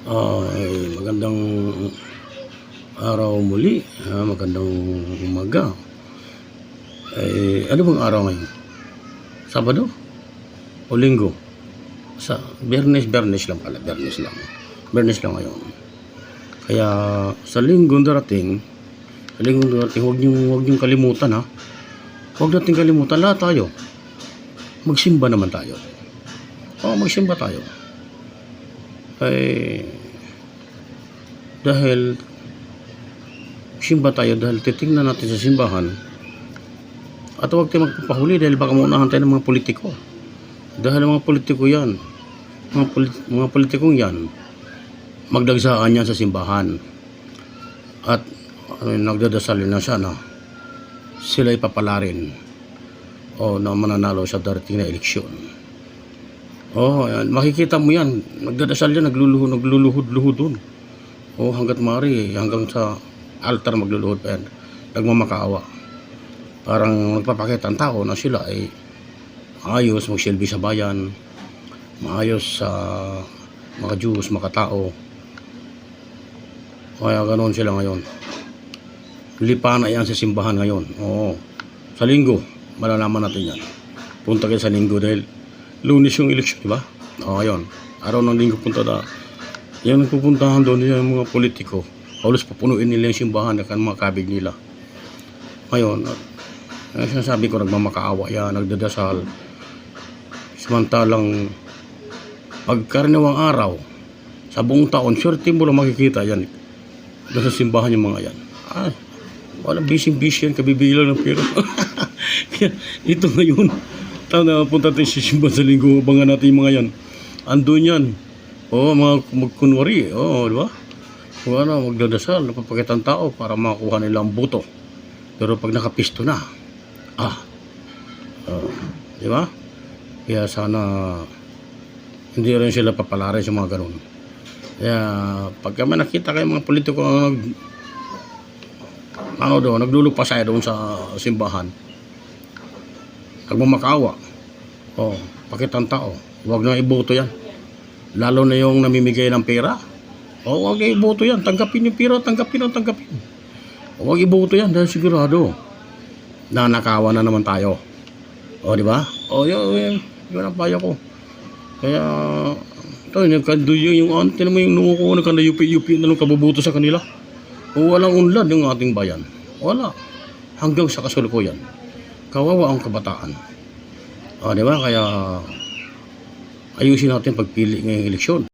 Magandang araw muli, magandang umaga. Ano bang araw ngayon? Sabado o Linggo? Biyernes lang pala, Biyernes lang ngayon. Kaya sa linggong darating, huwag niyong kalimutan ha. Huwag natin kalimutan, lahat tayo. Magsimba naman tayo. Magsimba tayo. Dahil simba tayo, dahil titingnan natin sa simbahan, at huwag tayo magpapahuli dahil baka maunahan tayo ng mga politiko. Dahil mga politiko yan, mga politikong yan, magdagsaan yan sa simbahan at nagdadasal na siya na sila ipapalarin o na mananalo sa darating na eleksyon. Yan. Makikita mo yan, nagdadasal yan, nagluluhod-luhod dun. Hanggat mari, hanggang sa altar magluluhod pa yan, nagmamakaawa. Parang nagpapakita ang tao na sila ay maayos magsilbi sa bayan, maayos sa mga Diyos, mga tao. Kaya ganoon sila ngayon. Lipa na yan sa simbahan ngayon. Sa linggo, malalaman natin yan. Punta kayo sa linggo dahil Lunes yung eleksyon, diba? Ayun. Araw ng linggo punta na. Yan ang pupuntahan doon yung mga politiko. Halos papunuin nila yung simbahan at mga kabig nila. Ngayon, sinasabi ko, nagmamakaawa yan, nagdadasal. Samantalang pagkaraniwang araw, sa buong taon, swerte mo lang makikita yan. Doon sa simbahan yung mga yan. Walang busy yan, kabibilang ng pera. Ito ngayon. Punta tayo sa simbahan sa linggo, abangan natin yung mga yan. Andun yan. Mga magkunwari. Di ba? Magdadasal, napapakita ang tao para makakuha nila ang boto. Pero pag nakapisto na, di ba? Kaya sana hindi rin sila papalarin sa mga ganun. Kaya pagka may nakita kayo mga politiko naglulupasay doon sa simbahan, nagmamakaawa, pakita ang tao, huwag na iboto yan. Lalo na yung namimigay ng pera, huwag na iboto yan. Tanggapin yung pera, tanggapin. Huwag iboto yan dahil sigurado nanakawa na naman tayo. Di ba? Yun ang payo ko. Kaya nagkanduyo yung tinan mo yung nungo ko, nagkandayupi na nung kabubuto sa kanila. Walang unlad yung ating bayan. Wala. Hanggang sa kasulukuyan. Kawawa ang kabataan. Di ba? Kaya ayusin natin pagpili ngayong eleksyon.